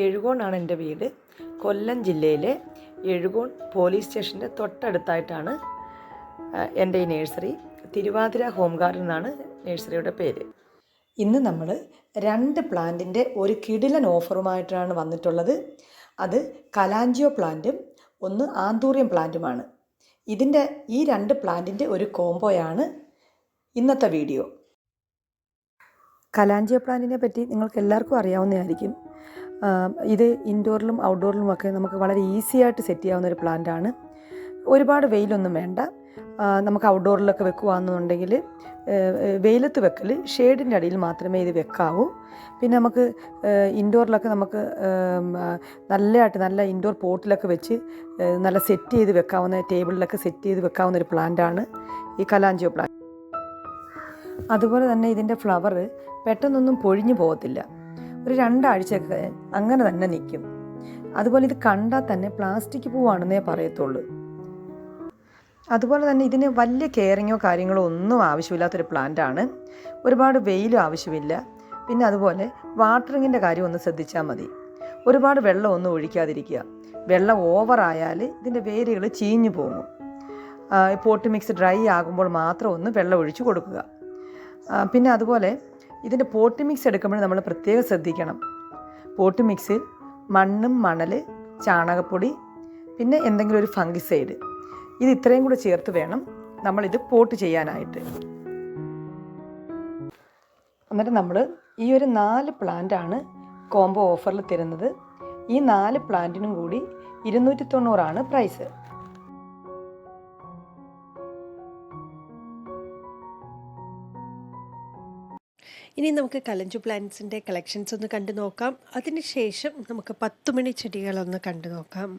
എഴുകോണാണ് എൻ്റെ വീട്. കൊല്ലം ജില്ലയിലെ എഴുകോൺ പോലീസ് സ്റ്റേഷൻ്റെ തൊട്ടടുത്തായിട്ടാണ് എൻ്റെ ഈ നഴ്സറി. തിരുവാതിര ഹോം ഗാർഡൻ എന്നാണ് നഴ്സറിയുടെ പേര്. ഇന്ന് നമ്മൾ 2 പ്ലാന്റിൻ്റെ ഒരു കിടിലൻ ഓഫറുമായിട്ടാണ് വന്നിട്ടുള്ളത്. അത് കലാഞ്ചിയോ പ്ലാന്റും ഒന്ന് ആന്തൂറിയം പ്ലാന്റുമാണ്. ഈ 2 പ്ലാന്റിൻ്റെ ഒരു കോംബോയാണ് ഇന്നത്തെ വീഡിയോ. കലാഞ്ചിയോ പ്ലാന്റിനെ പറ്റി നിങ്ങൾക്ക് എല്ലാവർക്കും അറിയാവുന്നതായിരിക്കും. ഇത് ഇൻഡോറിലും ഔട്ട്ഡോറിലുമൊക്കെ നമുക്ക് വളരെ ഈസി ആയിട്ട് സെറ്റ് ചെയ്യാവുന്ന ഒരു പ്ലാന്റാണ്. ഒരുപാട് വെയിലൊന്നും വേണ്ട. നമുക്ക് ഔട്ട്ഡോറിലൊക്കെ വെക്കുകയാണെന്നുണ്ടെങ്കിൽ വെയിലത്ത് വെക്കൽ, ഷെയ്ഡിൻ്റെ അടിയിൽ മാത്രമേ ഇത് വെക്കാവൂ. പിന്നെ നമുക്ക് ഇൻഡോറിലൊക്കെ നമുക്ക് നല്ല ഇൻഡോർ പോട്ടിലൊക്കെ വെച്ച് നല്ല സെറ്റ് ചെയ്ത് വെക്കാവുന്ന, ടേബിളിലൊക്കെ സെറ്റ് ചെയ്ത് വെക്കാവുന്ന ഒരു പ്ലാന്റാണ് ഈ കലാഞ്ചിയോ പ്ലാന്റ്. അതുപോലെ തന്നെ ഇതിൻ്റെ ഫ്ലവർ പെട്ടെന്നൊന്നും പൊഴിഞ്ഞു പോകത്തില്ല. ഒരു 2 ആഴ്ചയൊക്കെ അങ്ങനെ തന്നെ നിൽക്കും. അതുപോലെ ഇത് കണ്ടാൽ തന്നെ പ്ലാസ്റ്റിക് പൂവാണെന്നേ പറയത്തുള്ളൂ. അതുപോലെ തന്നെ ഇതിന് വലിയ കെയറിങ്ങോ കാര്യങ്ങളോ ഒന്നും ആവശ്യമില്ലാത്തൊരു പ്ലാന്റാണ്. ഒരുപാട് വെയിലും ആവശ്യമില്ല. പിന്നെ അതുപോലെ വാട്ടറിങ്ങിൻ്റെ കാര്യം ഒന്ന് ശ്രദ്ധിച്ചാൽ മതി. ഒരുപാട് വെള്ളം ഒന്നും ഒഴിക്കാതിരിക്കുക. വെള്ളം ഓവറായാൽ ഇതിൻ്റെ വേരുകൾ ചീഞ്ഞു പോകും. പോട്ട് മിക്സ് ഡ്രൈ ആകുമ്പോൾ മാത്രം ഒന്ന് വെള്ളം ഒഴിച്ച് കൊടുക്കുക. പിന്നെ അതുപോലെ ഇതിൻ്റെ പോട്ട് മിക്സ് എടുക്കുമ്പോൾ നമ്മൾ പ്രത്യേകം ശ്രദ്ധിക്കണം. പോട്ട് മിക്സിൽ മണ്ണും മണൽ, ചാണകപ്പൊടി, പിന്നെ എന്തെങ്കിലും ഒരു ഫംഗിസൈഡ്, ഇത് ഇത്രയും കൂടെ ചേർത്ത് വേണം നമ്മളിത് പോട്ട് ചെയ്യാനായിട്ട്. എന്നിട്ട് നമ്മൾ ഈ ഒരു 4 പ്ലാന്റാണ് കോംബോ ഓഫറിൽ തരുന്നത്. ഈ 4 പ്ലാന്റിനും കൂടി 290 പ്രൈസ്. ഇനി നമുക്ക് കലഞ്ചു പ്ലാന്റ്സിൻ്റെ കളക്ഷൻസ് ഒന്ന് കണ്ടു നോക്കാം. അതിനുശേഷം നമുക്ക് 10 മണി ചെടികളൊന്ന് കണ്ടു നോക്കാം.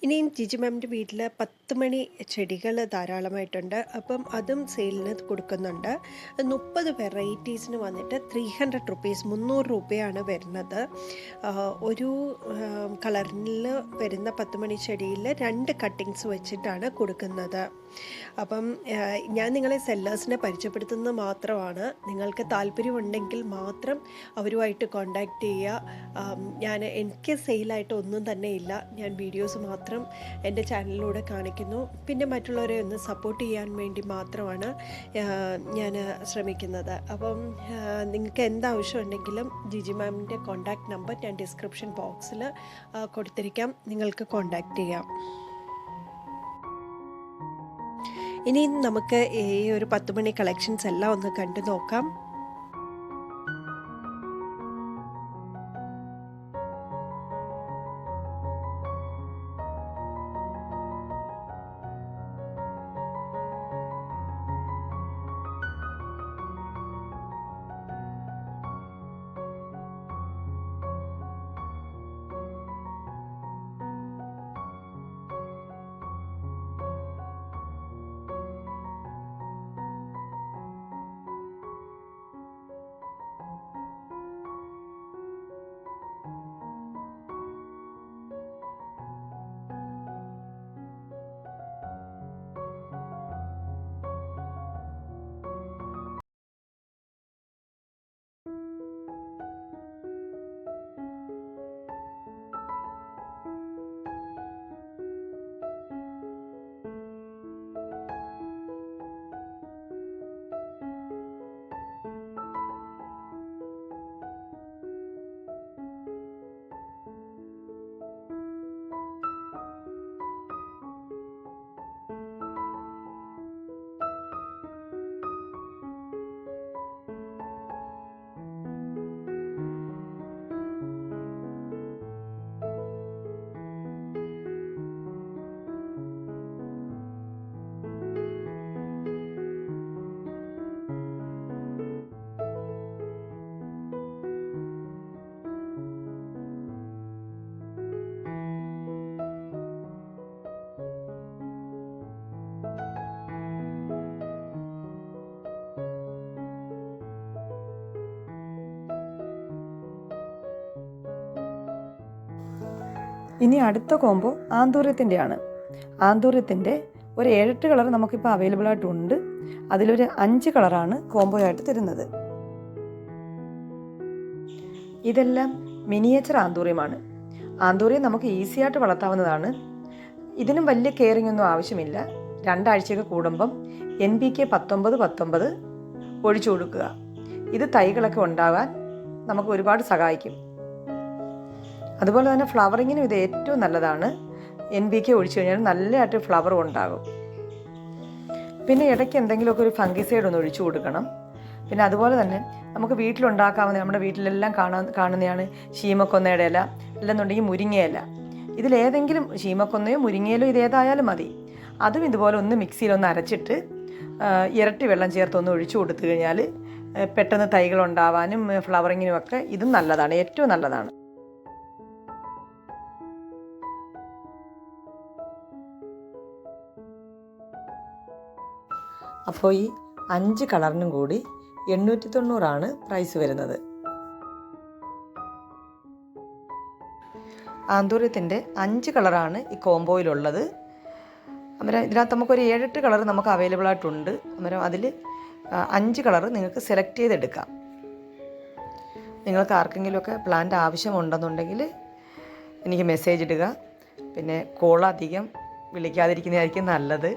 ഇനിയും ജിജി മാമിൻ്റെ വീട്ടിൽ 10 മണി ചെടികൾ ധാരാളമായിട്ടുണ്ട്. അപ്പം അതും സെയിലിന് കൊടുക്കുന്നുണ്ട്. 30 വെറൈറ്റീസിന് വന്നിട്ട് 300 റുപ്പീസ്, 300 രൂപയാണ് വരുന്നത്. ഒരു കളറിൽ വരുന്ന 10 മണി ചെടിയിൽ 2 കട്ടിങ്സ് വെച്ചിട്ടാണ് കൊടുക്കുന്നത്. അപ്പം ഞാൻ നിങ്ങളെ സെല്ലേഴ്സിനെ പരിചയപ്പെടുത്തുന്നത് മാത്രമാണ്. നിങ്ങൾക്ക് താല്പര്യമുണ്ടെങ്കിൽ മാത്രം അവരുമായിട്ട് കോൺടാക്റ്റ് ചെയ്യുക. എനിക്ക് സെയിലായിട്ട് ഒന്നും തന്നെ ഇല്ല. ഞാൻ വീഡിയോസ് മാത്രം എൻ്റെ ചാനലിലൂടെ കാണിക്കുന്നു. പിന്നെ മറ്റുള്ളവരെ ഒന്ന് സപ്പോർട്ട് ചെയ്യാൻ വേണ്ടി മാത്രമാണ് ഞാൻ ശ്രമിക്കുന്നത്. അപ്പം നിങ്ങൾക്ക് എന്താവശ്യം ഉണ്ടെങ്കിലും ജിജി മാമിൻ്റെ കോൺടാക്റ്റ് നമ്പർ ഞാൻ ഡിസ്ക്രിപ്ഷൻ ബോക്സിൽ കൊടുത്തിരിക്കാം. നിങ്ങൾക്ക് കോൺടാക്റ്റ് ചെയ്യാം. ഇനി നമുക്ക് ഈ ഒരു 10 മണി കളക്ഷൻസ് എല്ലാം ഒന്ന് കണ്ടു നോക്കാം. ഇനി അടുത്ത കോംബോ ആന്തൂര്യത്തിൻ്റെയാണ്. ആന്തൂര്യത്തിൻ്റെ ഒരു 7-8 കളർ നമുക്കിപ്പോൾ അവൈലബിൾ ആയിട്ടുണ്ട്. അതിലൊരു 5 കളറാണ് കോംബോ ആയിട്ട് തരുന്നത്. ഇതെല്ലാം മിനിയേച്ചർ ആന്തൂര്യമാണ്. ആന്തൂര്യം നമുക്ക് ഈസി ആയിട്ട് വളർത്താവുന്നതാണ്. ഇതിനും വലിയ കെയറിംഗ് ഒന്നും ആവശ്യമില്ല. 2 ആഴ്ചയൊക്കെ കൂടുമ്പം NPK 19-19 ഒഴിച്ചു കൊടുക്കുക. ഇത് തൈകളൊക്കെ ഉണ്ടാകാൻ നമുക്ക് ഒരുപാട് സഹായിക്കും. അതുപോലെ തന്നെ ഫ്ലവറിങ്ങിനും ഇത് ഏറ്റവും നല്ലതാണ്. NPK ഒഴിച്ചു കഴിഞ്ഞാൽ നല്ലതായിട്ട് ഫ്ലവറും ഉണ്ടാകും. പിന്നെ ഇടയ്ക്ക് എന്തെങ്കിലുമൊക്കെ ഒരു ഫംഗിസൈഡ് ഒന്ന് ഒഴിച്ചു കൊടുക്കണം. പിന്നെ അതുപോലെ തന്നെ നമുക്ക് വീട്ടിലുണ്ടാക്കാവുന്ന, നമ്മുടെ വീട്ടിലെല്ലാം കാണുന്നതാണ് ശീമക്കൊന്നയുടെ ഇല, അല്ലെന്നുണ്ടെങ്കിൽ മുരിങ്ങയില. ഇതിലേതെങ്കിലും ശീമക്കൊന്നയോ മുരിങ്ങയിലോ ഇതേതായാലും മതി. അതും ഇതുപോലെ ഒന്ന് മിക്സിയിലൊന്ന് അരച്ചിട്ട് ഇരട്ടി വെള്ളം ചേർത്തൊന്ന് ഒഴിച്ചു കൊടുത്തു കഴിഞ്ഞാൽ പെട്ടെന്ന് തൈകൾ ഉണ്ടാവാനും ഫ്ലവറിങ്ങിനും ഒക്കെ ഇതും നല്ലതാണ്, ഏറ്റവും നല്ലതാണ്. അപ്പോൾ ഈ 5 കളറിനും കൂടി 890 പ്രൈസ് വരുന്നത്. ആന്തൂര്യത്തിൻ്റെ 5 കളറാണ് ഈ കോംബോയിലുള്ളത്. അന്നേരം ഇതിനകത്ത് നമുക്കൊരു 7-8 കളർ നമുക്ക് അവൈലബിൾ ആയിട്ടുണ്ട്. അന്നേരം അതിൽ 5 കളർ നിങ്ങൾക്ക് സെലക്ട് ചെയ്തെടുക്കാം. നിങ്ങൾക്ക് ആർക്കെങ്കിലുമൊക്കെ പ്ലാന്റ് ആവശ്യമുണ്ടെന്നുണ്ടെങ്കിൽ എനിക്ക് മെസ്സേജ് ഇടുക. പിന്നെ കോൾ അധികം വിളിക്കാതിരിക്കുന്നതായിരിക്കും നല്ലത്.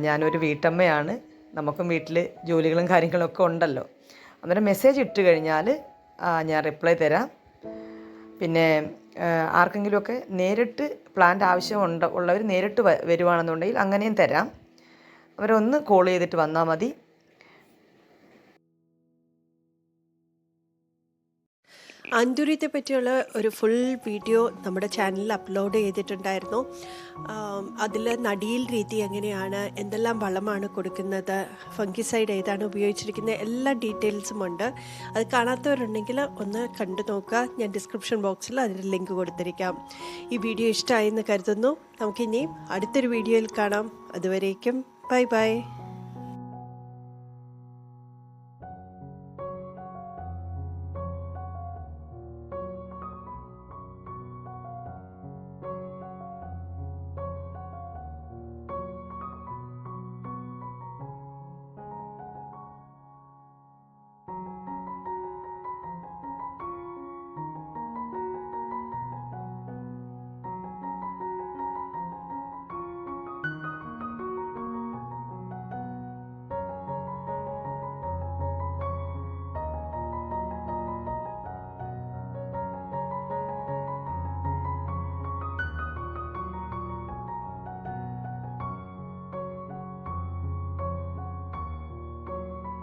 ഞാനൊരു വീട്ടമ്മയാണ്. നമുക്കും വീട്ടിൽ ജോലികളും കാര്യങ്ങളൊക്കെ ഉണ്ടല്ലോ. അന്നേരം മെസ്സേജ് ഇട്ട് കഴിഞ്ഞാൽ ഞാൻ റിപ്ലൈ തരാം. പിന്നെ ആർക്കെങ്കിലുമൊക്കെ നേരിട്ട് പ്ലാന്റ് ഉള്ളവർ നേരിട്ട് വരുവാണെന്നുണ്ടെങ്കിൽ അങ്ങനെയും തരാം. അവരൊന്ന് കോൾ ചെയ്തിട്ട് വന്നാൽ മതി. ആന്തൂര്യത്തെ പറ്റിയുള്ള ഒരു ഫുൾ വീഡിയോ നമ്മുടെ ചാനലിൽ അപ്ലോഡ് ചെയ്തിട്ടുണ്ടായിരുന്നു. അതിൽ നടിയിൽ രീതി എങ്ങനെയാണ്, എന്തെല്ലാം വളമാണ് കൊടുക്കുന്നത്, ഫംഗിസൈഡ് ഏതാണ് ഉപയോഗിച്ചിരിക്കുന്നത്, എല്ലാ ഡീറ്റെയിൽസും ഉണ്ട്. അത് കാണാത്തവരുണ്ടെങ്കിൽ ഒന്ന് കണ്ടു നോക്കുക. ഞാൻ ഡിസ്ക്രിപ്ഷൻ ബോക്സിൽ അതിൻ്റെ ലിങ്ക് കൊടുത്തിരിക്കാം. ഈ വീഡിയോ ഇഷ്ടമായെന്ന് കരുതുന്നു. നമുക്കിനിയും അടുത്തൊരു വീഡിയോയിൽ കാണാം. അതുവരേക്കും ബൈ ബൈ.